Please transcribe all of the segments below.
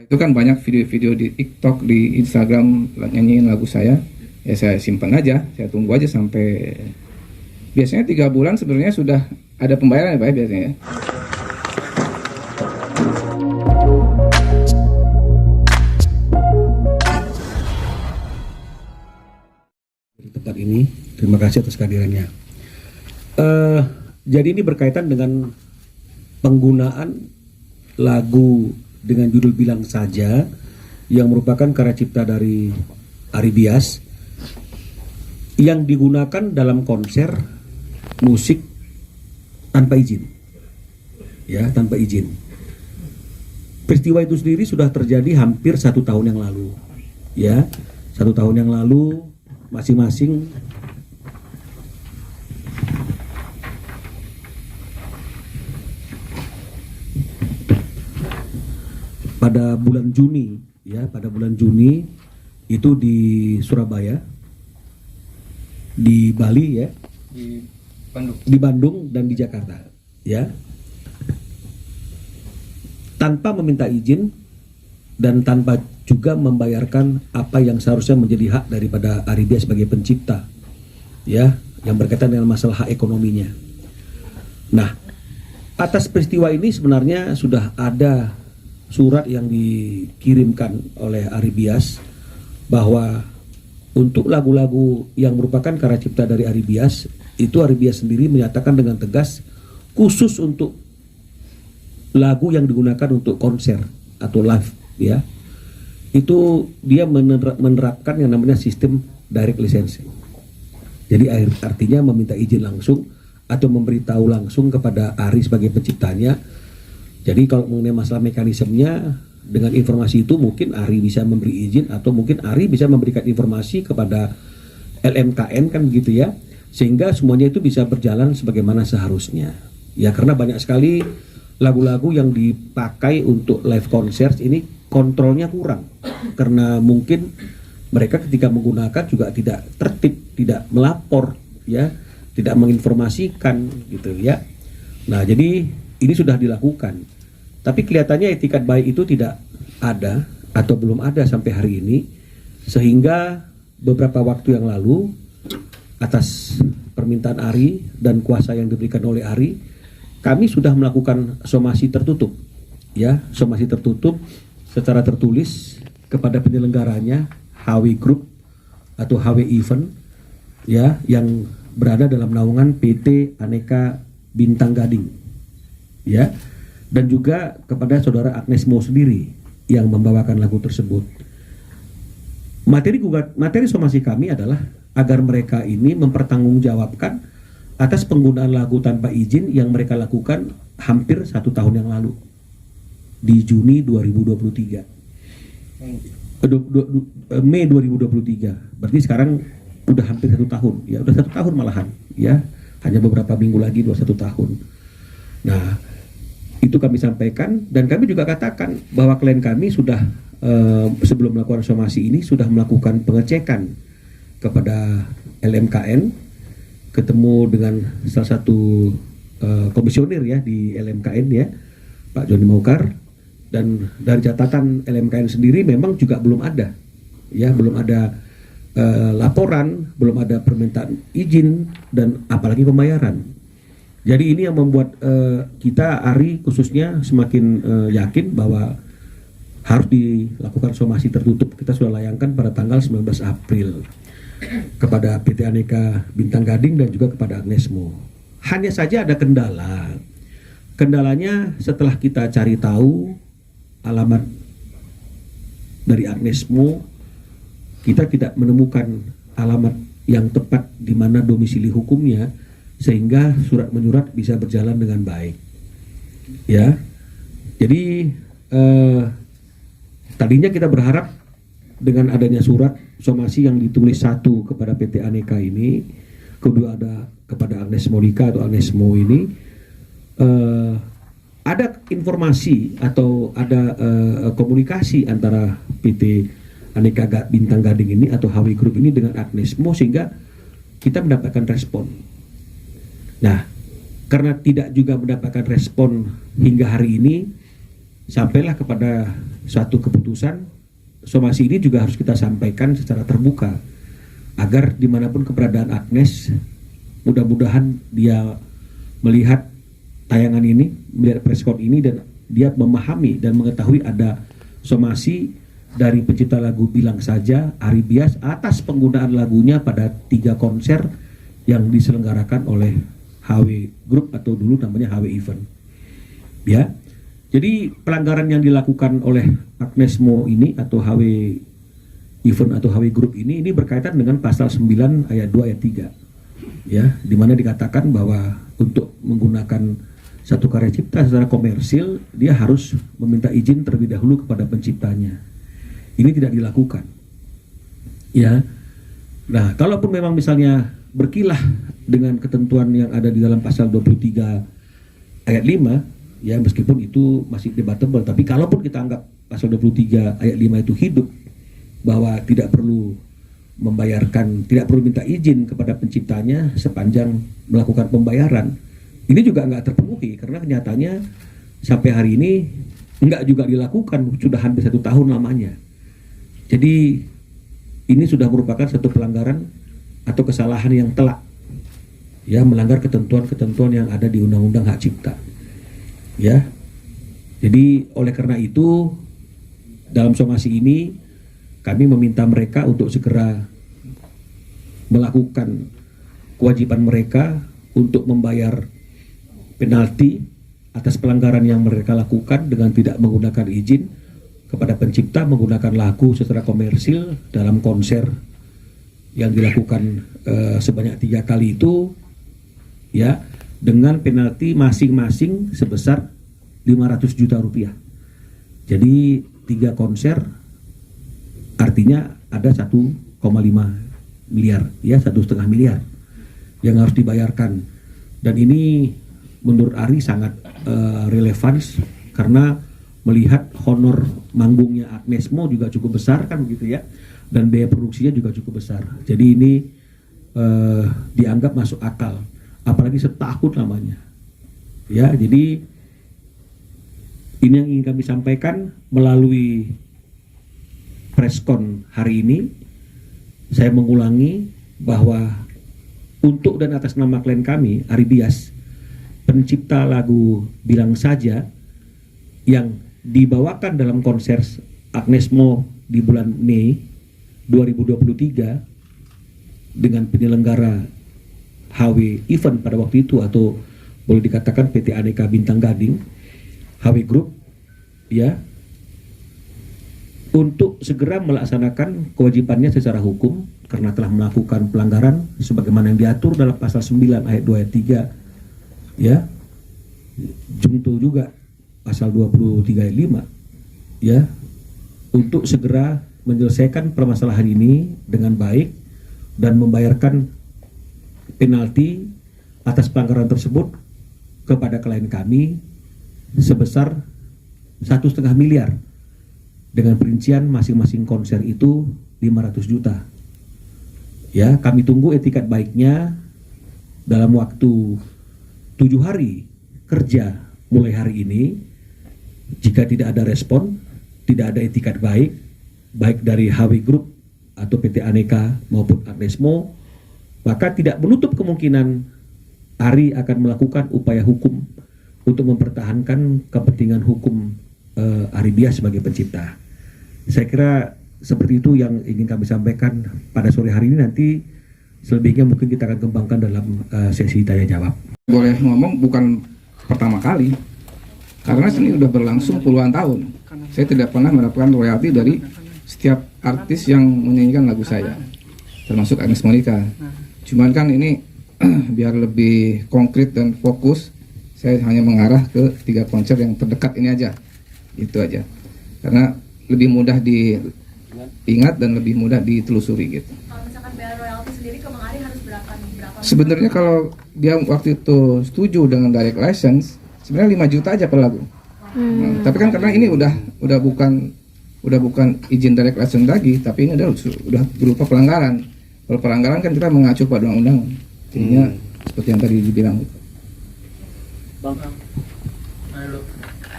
Itu kan banyak video-video di TikTok, di Instagram nyanyiin lagu saya. Ya saya simpan aja, saya tunggu aja sampai biasanya 3 bulan sebenarnya sudah ada pembayaran ya Pak ya, biasanya ya. Di tempat ini, terima kasih atas kehadirannya. Jadi ini berkaitan dengan penggunaan lagu dengan judul Bilang Saja yang merupakan karya cipta dari Ari Bias yang digunakan dalam konser musik tanpa izin, ya, tanpa izin. Peristiwa itu sendiri sudah terjadi hampir 1 tahun yang lalu, ya, 1 tahun yang lalu masing-masing pada bulan Juni, ya, pada bulan Juni itu di Surabaya, di Bali, ya, di Bandung dan di Jakarta, ya, tanpa meminta izin dan tanpa juga membayarkan apa yang seharusnya menjadi hak daripada Ari Bias sebagai pencipta, ya, yang berkaitan dengan masalah hak ekonominya. Nah, atas peristiwa ini sebenarnya sudah ada surat yang dikirimkan oleh Ari Bias bahwa untuk lagu-lagu yang merupakan karya cipta dari Ari Bias, itu Ari Bias sendiri menyatakan dengan tegas khusus untuk lagu yang digunakan untuk konser atau live, ya, itu dia menerapkan yang namanya sistem direct licensing. Jadi artinya meminta izin langsung atau memberitahu langsung kepada Ari sebagai penciptanya. Jadi kalau mengenai masalah mekanismenya, dengan informasi itu mungkin Ari bisa memberi izin atau mungkin Ari bisa memberikan informasi kepada LMKN, kan begitu ya, sehingga semuanya itu bisa berjalan sebagaimana seharusnya. Ya, karena banyak sekali lagu-lagu yang dipakai untuk live concert ini kontrolnya kurang, karena mungkin mereka ketika menggunakan juga tidak tertib, tidak melapor, ya, tidak menginformasikan gitu ya. Nah, jadi ini sudah dilakukan. Tapi kelihatannya etikat baik itu tidak ada atau belum ada sampai hari ini, sehingga beberapa waktu yang lalu atas permintaan Ari dan kuasa yang diberikan oleh Ari, kami sudah melakukan somasi tertutup, ya, somasi tertutup secara tertulis kepada penyelenggaranya HW Group atau HW Event, ya, yang berada dalam naungan PT Aneka Bintang Gading, ya, dan juga kepada saudara Agnes Mo sendiri yang membawakan lagu tersebut. Materi somasi kami adalah agar mereka ini mempertanggungjawabkan atas penggunaan lagu tanpa izin yang mereka lakukan hampir 1 tahun yang lalu di Juni 2023, Mei 2023. Berarti sekarang udah hampir 1 tahun, ya, udah 1 tahun malahan, ya, hanya beberapa minggu lagi 21 tahun. Nah, itu kami sampaikan dan kami juga katakan bahwa klien kami sudah sebelum melakukan somasi ini sudah melakukan pengecekan kepada LMKN, ketemu dengan salah satu komisioner, ya, di LMKN, ya, Pak Joni Maukar, dan dari catatan LMKN sendiri memang juga belum ada, ya, belum ada laporan, belum ada permintaan izin dan apalagi pembayaran. Jadi ini yang membuat kita, Ari khususnya, semakin yakin bahwa harus dilakukan somasi tertutup. Kita sudah layangkan pada tanggal 19 April kepada PT Aneka Bintang Gading dan juga kepada Agnes Mo. Hanya saja ada kendala. Kendalanya setelah kita cari tahu alamat dari Agnes Mo, kita tidak menemukan alamat yang tepat di mana domisili hukumnya, sehingga surat menyurat bisa berjalan dengan baik, ya. Jadi tadinya kita berharap dengan adanya surat somasi yang ditulis satu kepada PT Aneka ini, kedua ada kepada Agnes Monica atau Agnes Mo ini, ada informasi atau ada komunikasi antara PT Aneka Bintang Gading ini atau HW Group ini dengan Agnes Mo, sehingga kita mendapatkan respon. Nah, karena tidak juga mendapatkan respon hingga hari ini, sampailah kepada suatu keputusan. Somasi ini juga harus kita sampaikan secara terbuka agar dimanapun keberadaan Agnes, mudah-mudahan dia melihat tayangan ini, melihat preskon ini, dan dia memahami dan mengetahui ada somasi dari pencipta lagu Bilang Saja, Ari Bias, atas penggunaan lagunya pada 3 konser yang diselenggarakan oleh HW Group atau dulu namanya HW Event. Ya, jadi pelanggaran yang dilakukan oleh Agnes Mo ini atau HW Event atau HW Group ini berkaitan dengan pasal 9 ayat 2 ayat 3. Ya, di mana dikatakan bahwa untuk menggunakan satu karya cipta secara komersil, dia harus meminta izin terlebih dahulu kepada penciptanya. Ini tidak dilakukan. Ya. Nah, kalaupun memang misalnya berkilah dengan ketentuan yang ada di dalam pasal 23 ayat 5, ya meskipun itu masih debatable, tapi kalaupun kita anggap pasal 23 ayat 5 itu hidup, bahwa tidak perlu membayarkan, tidak perlu minta izin kepada penciptanya sepanjang melakukan pembayaran, ini juga nggak terpenuhi karena kenyataannya sampai hari ini nggak juga dilakukan, sudah hampir 1 tahun lamanya. Jadi ini sudah merupakan satu pelanggaran atau kesalahan yang telak, ya, melanggar ketentuan-ketentuan yang ada di Undang-Undang Hak Cipta. Ya, jadi oleh karena itu dalam somasi ini kami meminta mereka untuk segera melakukan kewajiban mereka untuk membayar penalti atas pelanggaran yang mereka lakukan dengan tidak menggunakan izin kepada pencipta menggunakan lagu secara komersil dalam konser yang dilakukan sebanyak 3 kali itu, ya, dengan penalti masing-masing sebesar 500 juta rupiah. Jadi 3 konser artinya ada 1,5 miliar, ya, 1,5 miliar yang harus dibayarkan. Dan ini menurut Ari sangat relevan karena melihat honor manggungnya Agnes Mo juga cukup besar kan begitu ya, dan biaya produksinya juga cukup besar. Jadi ini dianggap masuk akal, apalagi setahun lamanya. Ya, jadi ini yang ingin kami sampaikan melalui preskon hari ini. Saya mengulangi bahwa untuk dan atas nama klien kami, Ari Bias, pencipta lagu Bilang Saja yang dibawakan dalam konser Agnes Mo di bulan Mei 2023 dengan penyelenggara HW Event pada waktu itu, atau boleh dikatakan PT Aneka Bintang Gading, HW Group, ya, untuk segera melaksanakan kewajibannya secara hukum karena telah melakukan pelanggaran sebagaimana yang diatur dalam pasal 9 ayat 2 ayat 3, ya, junto juga pasal 23 ayat 5, ya, untuk segera menyelesaikan permasalahan ini dengan baik dan membayarkan penalti atas pelanggaran tersebut kepada klien kami sebesar 1,5 miliar dengan perincian masing-masing konser itu 500 juta. Ya, kami tunggu etikat baiknya dalam waktu 7 hari kerja mulai hari ini. Jika tidak ada respon, tidak ada etikat baik, baik dari HW Group atau PT Aneka maupun Agnes Mo, maka tidak menutup kemungkinan Ari akan melakukan upaya hukum untuk mempertahankan kepentingan hukum Ari Bias sebagai pencipta. Saya kira seperti itu yang ingin kami sampaikan pada sore hari ini. Nanti selebihnya mungkin kita akan kembangkan dalam sesi tanya jawab. Boleh ngomong bukan pertama kali, karena ini sudah berlangsung puluhan tahun. Saya tidak pernah mendapatkan royalti dari setiap artis yang menyanyikan lagu saya, termasuk Agnes Monica. Cuman kan ini biar lebih konkret dan fokus, saya hanya mengarah ke 3 konser yang terdekat ini aja, itu aja. Karena lebih mudah diingat dan lebih mudah ditelusuri gitu. Kalau misalkan bayar royalti sendiri ke Bang Ari harus berapa? Sebenarnya kalau dia waktu itu setuju dengan direct license, sebenarnya 5 juta aja per lagu. Nah, tapi kan karena ini udah bukan izin direct license lagi, tapi ini udah berupa pelanggaran. Kalau pelanggaran kan kita mengacu pada undang-undang, jadinya seperti yang tadi dibilang. Bang,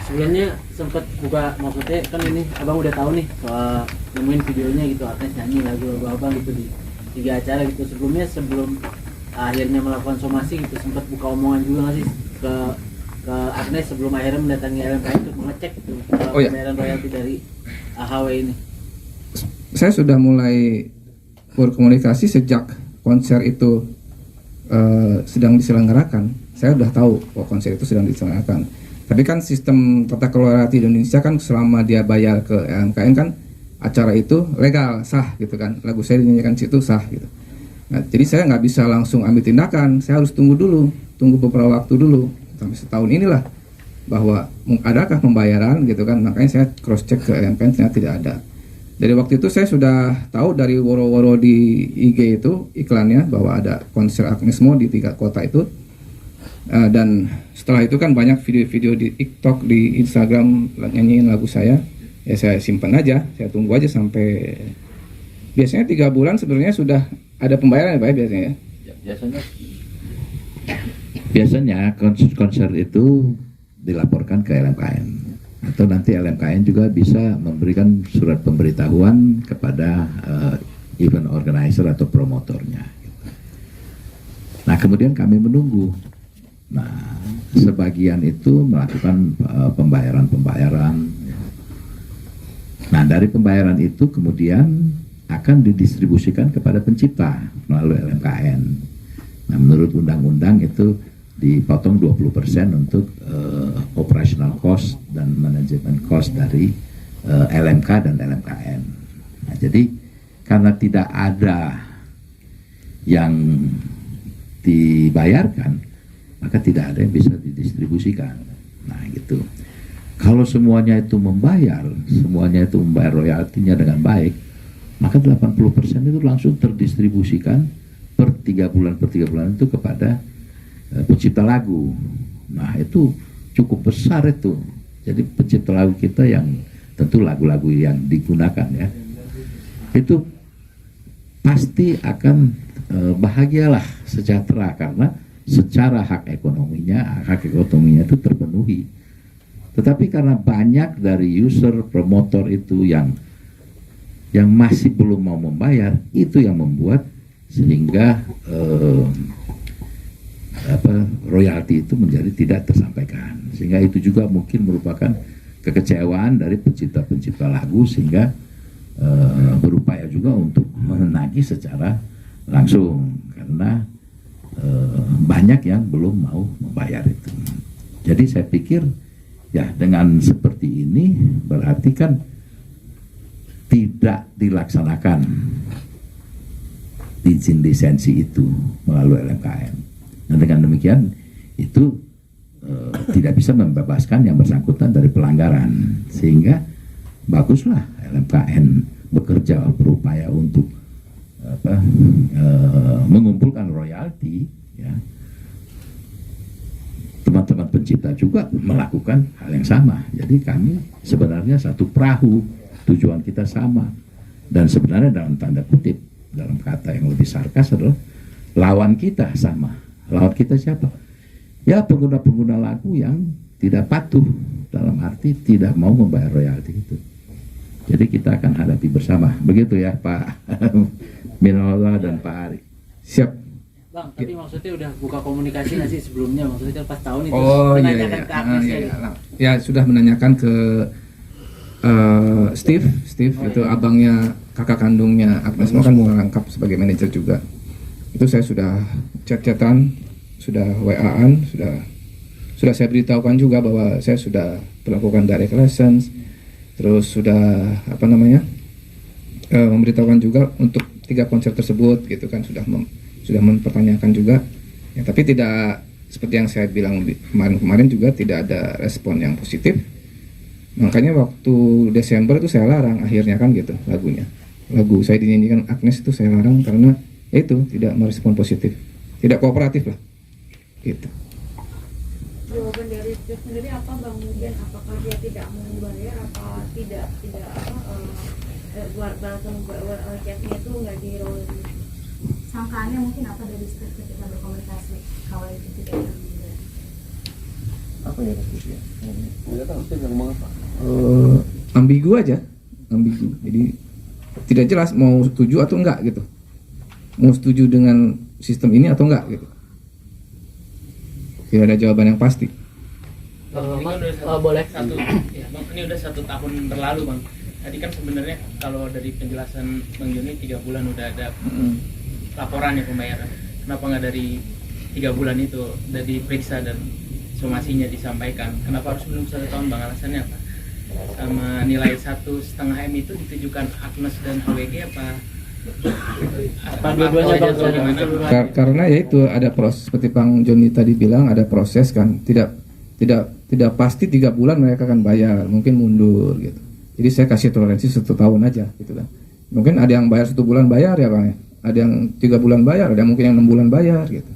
sebelumnya sempat buka, maksudnya kan ini abang udah tahu nih soal nemuin videonya gitu Agnes nyanyi lagu abang gitu di 3 acara gitu. Sebelum akhirnya melakukan somasi gitu sempat buka omongan juga nggak sih ke Agnes sebelum akhirnya mendatangi LMKN untuk mengecek gitu pembayaran royalti dari AHW ini? Saya sudah mulai berkomunikasi sejak konser itu sedang diselenggarakan. Saya sudah tahu bahwa konser itu sedang diselenggarakan. Tapi kan sistem tata kelola royalti di Indonesia kan selama dia bayar ke LMKN kan acara itu legal, sah gitu kan. Lagu saya dinyanyikan situ sah gitu. Nah, jadi saya nggak bisa langsung ambil tindakan. Saya harus tunggu beberapa waktu dulu sampai setahun inilah bahwa adakah pembayaran gitu kan. Makanya saya cross check ke LMKN ternyata tidak ada. Dari waktu itu saya sudah tahu dari woro-woro di IG itu iklannya bahwa ada konser Agnes Mo di 3 kota itu. Dan setelah itu kan banyak video-video di TikTok, di Instagram nyanyiin lagu saya. Ya saya simpan aja, saya tunggu aja sampai biasanya 3 bulan sebenarnya sudah ada pembayaran ya Pak biasanya. Biasanya konser itu dilaporkan ke LMKN atau nanti LMKN juga bisa memberikan surat pemberitahuan kepada event organizer atau promotornya. Nah kemudian kami menunggu. Nah sebagian itu melakukan pembayaran. Nah dari pembayaran itu kemudian akan didistribusikan kepada pencipta melalui LMKN. Nah menurut undang-undang itu dipotong 20% untuk operational cost dan manajemen cost dari LMK dan LMKN. Nah, jadi karena tidak ada yang dibayarkan, maka tidak ada yang bisa didistribusikan. Nah gitu. Kalau semuanya itu membayar royaltinya dengan baik, maka 80% itu langsung terdistribusikan per 3 bulan itu kepada pencipta lagu. Nah itu cukup besar itu. Jadi pencipta lagu kita yang tentu lagu-lagu yang digunakan ya, itu pasti akan bahagialah, sejahtera karena secara hak ekonominya itu terpenuhi. Tetapi karena banyak dari user promotor itu yang masih belum mau membayar, itu yang membuat sehingga royalti itu menjadi tidak tersampaikan. Sehingga itu juga mungkin merupakan kekecewaan dari pencipta lagu sehingga berupaya juga untuk menagih secara langsung karena banyak yang belum mau membayar itu. Jadi saya pikir ya dengan seperti ini berarti kan tidak dilaksanakan izin lisensi itu melalui LMKN. Dan dengan demikian itu tidak bisa membebaskan yang bersangkutan dari pelanggaran, sehingga baguslah LMKN bekerja berupaya untuk mengumpulkan royalti ya. Teman-teman pencipta juga melakukan hal yang sama. Jadi kami sebenarnya satu perahu, tujuan kita sama. Dan sebenarnya dalam tanda kutip, dalam kata yang lebih sarkas adalah lawan kita sama. Lawan kita siapa? Ya pengguna-pengguna lagu yang tidak patuh, dalam arti tidak mau membayar royalti itu. Jadi kita akan hadapi bersama. Begitu ya Pak Minallah dan Pak Ari. Siap. Bang, tapi maksudnya udah buka komunikasi nggak sih sebelumnya? Maksudnya pas tahun itu menanyakan ke Agnes ya sudah menanyakan ke Steve itu abangnya kakak kandungnya Agnes Mo kan merangkap sebagai manajer juga. Itu saya sudah chat-chatan, sudah WA-an, sudah saya beritahukan juga bahwa saya sudah melakukan direct lessons, terus sudah memberitahukan juga untuk 3 konser tersebut gitu kan, sudah mempertanyakan juga ya, tapi tidak seperti yang saya bilang kemarin juga tidak ada respon yang positif. Makanya waktu Desember itu saya larang akhirnya kan gitu lagu saya dinyanyikan Agnes itu saya larang karena itu tidak merespon positif, tidak kooperatif lah gitu. Jawaban dari Steve sendiri apa Bang Mugen? Apakah dia tidak mau membayar, apa tidak balasan chatnya itu nggak di roll? Sangkaannya mungkin apa dari Steve ketika berkomunikasi kalau itu tidak ada? Ambigu aja, ambigu. Jadi tidak jelas mau setuju atau enggak gitu. Mau setuju dengan sistem ini atau enggak gitu. Tidak ada jawaban yang pasti. Ini kan udah boleh satu, ya bang, ini udah 1 tahun berlalu bang. Tadi kan sebenarnya kalau dari penjelasan Bang Joni 3 bulan udah ada laporan ya pembayaran. Kenapa nggak dari 3 bulan itu udah diperiksa dan somasinya disampaikan? Kenapa harus menunggu 1 tahun bang? Alasannya apa? Sama nilai 1,5 M itu ditujukan Agnes dan HWG apa? Apa dua-duanya bang? Bagaimana? Karena ya itu ada proses seperti Bang Joni tadi bilang, ada proses kan. Tidak pasti 3 bulan mereka akan bayar, mungkin mundur gitu. Jadi saya kasih toleransi 1 tahun aja gitu kan. Mungkin ada yang bayar 1 bulan bayar ya bang ya. Ada yang 3 bulan bayar, ada mungkin yang 6 bulan bayar gitu.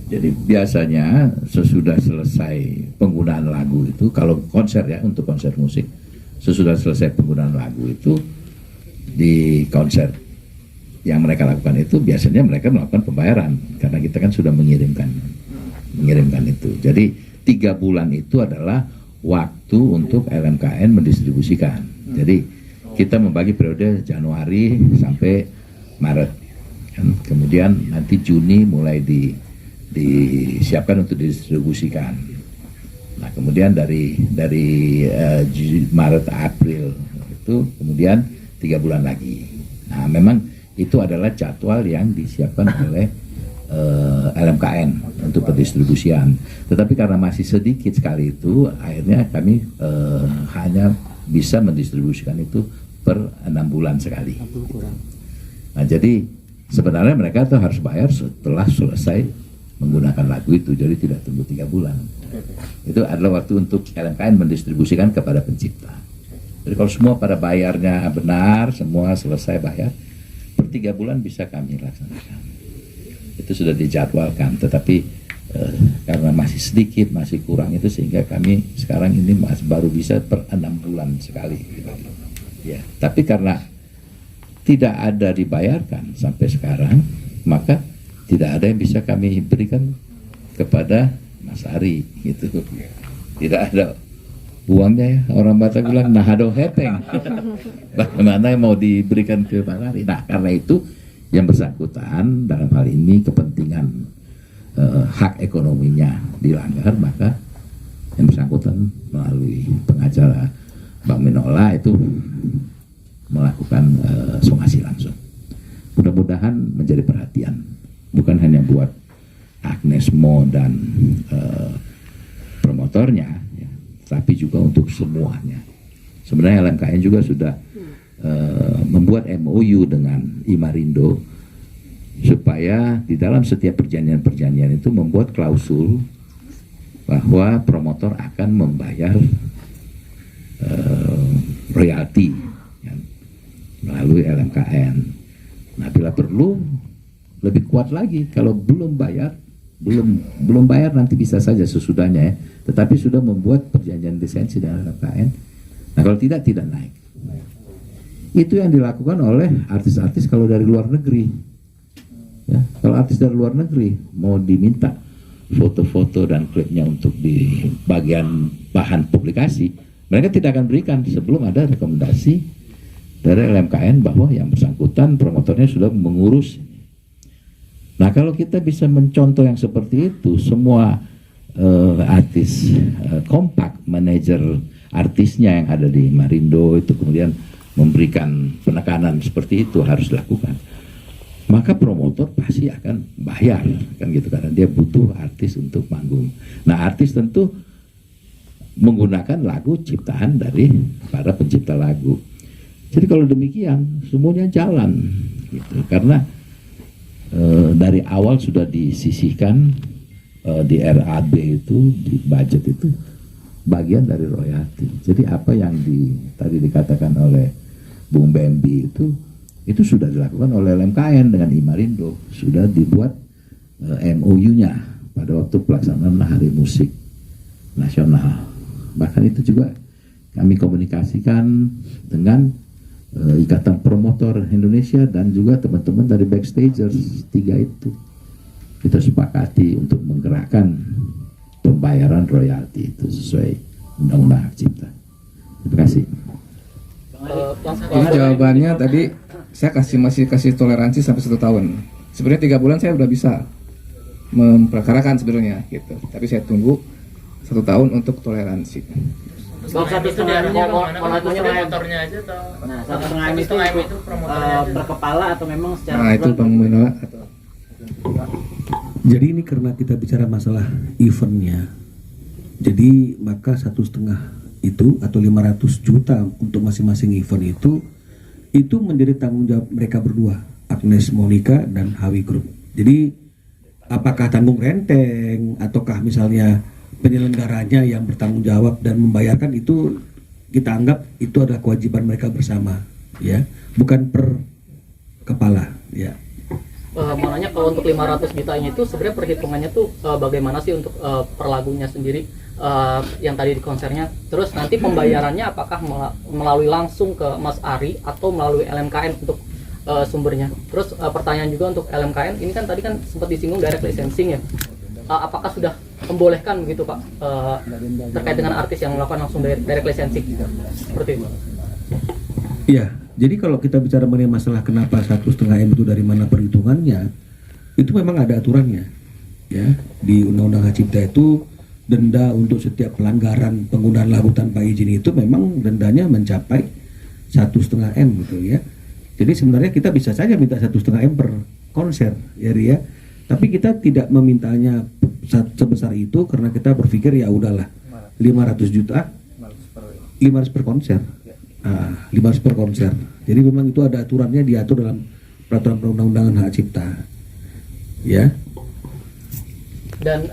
Jadi biasanya sesudah selesai penggunaan lagu itu, kalau konser ya, untuk konser musik, sesudah selesai penggunaan lagu itu, di konser yang mereka lakukan itu biasanya mereka melakukan pembayaran karena kita kan sudah mengirimkan itu. Jadi 3 bulan itu adalah waktu untuk LMKN mendistribusikan. Jadi kita membagi periode Januari sampai Maret, kan? Kemudian nanti Juni mulai disiapkan untuk didistribusikan. Nah kemudian dari Maret April itu kemudian 3 bulan lagi. Nah memang itu adalah jadwal yang disiapkan oleh LMKN untuk pendistribusian. Tetapi karena masih sedikit sekali itu, akhirnya kami hanya bisa mendistribusikan itu per 6 bulan sekali. Nah jadi sebenarnya mereka tuh harus bayar setelah selesai menggunakan lagu itu, jadi tidak tunggu 3 bulan. Itu adalah waktu untuk LMKN mendistribusikan kepada pencipta. Jadi kalau semua pada bayarnya benar, semua selesai bayar, per 3 bulan bisa kami laksanakan. Itu sudah dijadwalkan, tetapi karena masih sedikit, masih kurang itu, sehingga kami sekarang ini baru bisa per 6 bulan sekali gitu. Ya, tapi karena tidak ada dibayarkan sampai sekarang, maka tidak ada yang bisa kami berikan kepada Mas Ari gitu. Tidak ada uangnya ya, orang Batak bilang nahado hepeng. Bagaimana yang mau diberikan ke Mas Ari? Nah karena itu yang bersangkutan dalam hal ini kepentingan hak ekonominya dilanggar, maka yang bersangkutan melalui pengacara Bang Minola itu melakukan somasi langsung. Mudah-mudahan menjadi perhatian, bukan hanya buat Agnes Mo dan promotornya, ya, tapi juga untuk semuanya. Sebenarnya LMKN juga sudah membuat MOU dengan Imarindo supaya di dalam setiap perjanjian-perjanjian itu membuat klausul bahwa promotor akan membayar royalti ya, melalui LMKN. Nah bila perlu lebih kuat lagi, kalau belum bayar nanti bisa saja sesudahnya ya, tetapi sudah membuat perjanjian lisensi dengan LMKN. Nah kalau tidak naik. Itu yang dilakukan oleh artis-artis kalau dari luar negeri. Ya, kalau artis dari luar negeri mau diminta foto-foto dan klipnya untuk di bagian bahan publikasi, mereka tidak akan berikan sebelum ada rekomendasi dari LMKN bahwa yang bersangkutan promotornya sudah mengurus. Nah kalau kita bisa mencontoh yang seperti itu, semua artis kompak, manajer artisnya yang ada di Marindo itu kemudian memberikan penekanan seperti itu harus dilakukan, maka promotor pasti akan bayar kan gitu, karena dia butuh artis untuk manggung. Nah artis tentu menggunakan lagu ciptaan dari para pencipta lagu. Jadi kalau demikian semuanya jalan gitu, karena dari awal sudah disisihkan di RAB itu, di budget itu bagian dari royalti. Jadi apa yang tadi dikatakan oleh Bung Bambi itu sudah dilakukan oleh LMKN dengan Imarindo, sudah dibuat MOU-nya pada waktu pelaksanaan Hari Musik Nasional. Bahkan itu juga kami komunikasikan dengan Ikatan Promotor Indonesia dan juga teman-teman dari Backstagers 3 itu. Kita sepakati untuk menggerakkan pembayaran royalti itu sesuai undang-undang hak cipta. Terima kasih. Jadi jawabannya tadi saya masih kasih toleransi sampai 1 tahun. Sebenarnya 3 bulan saya udah bisa memperkarakan sebenarnya gitu. Tapi saya tunggu 1 tahun untuk toleransi. Bang, satu itu setengah diaruhnya mau kemana? satu Maksudnya setengah motornya aja atau Nah, satu setengah M itu promotornya aja. berkepala atau memang secara Nah itu Bang Muinola. Jadi ini karena kita bicara masalah eventnya, jadi maka 1,5 itu atau 500 juta untuk masing-masing event itu menjadi tanggung jawab mereka berdua, Agnes Monica dan Hawi Group. Jadi apakah tanggung renteng ataukah misalnya penyelenggaranya yang bertanggung jawab dan membayarkan, itu kita anggap itu adalah kewajiban mereka bersama, ya, bukan per kepala, ya. Mau nanya kalau untuk 500 jutanya itu sebenarnya perhitungannya tuh bagaimana sih untuk per lagunya sendiri yang tadi di konsernya, terus nanti pembayarannya apakah melalui langsung ke Mas Ari atau melalui LMKN untuk sumbernya. Terus pertanyaan juga untuk LMKN ini kan tadi kan sempat disinggung direct licensing ya, apakah sudah membolehkan begitu Pak terkait dengan artis yang melakukan langsung direct licensing seperti itu? Iya, jadi kalau kita bicara mengenai masalah kenapa 1,5 M itu dari mana perhitungannya, itu memang ada aturannya, ya. Di Undang-Undang Hak Cipta itu denda untuk setiap pelanggaran penggunaan lagu tanpa izin itu memang dendanya mencapai 1,5 M gitu ya. Jadi sebenarnya kita bisa saja minta 1,5 M per konser, ya Ria. Tapi kita tidak memintanya sebesar itu karena kita berpikir ya udahlah 500 juta, 500 per konser. 500 per konser. Jadi memang itu ada aturannya, diatur dalam peraturan perundang-undangan hak cipta. Ya. Dan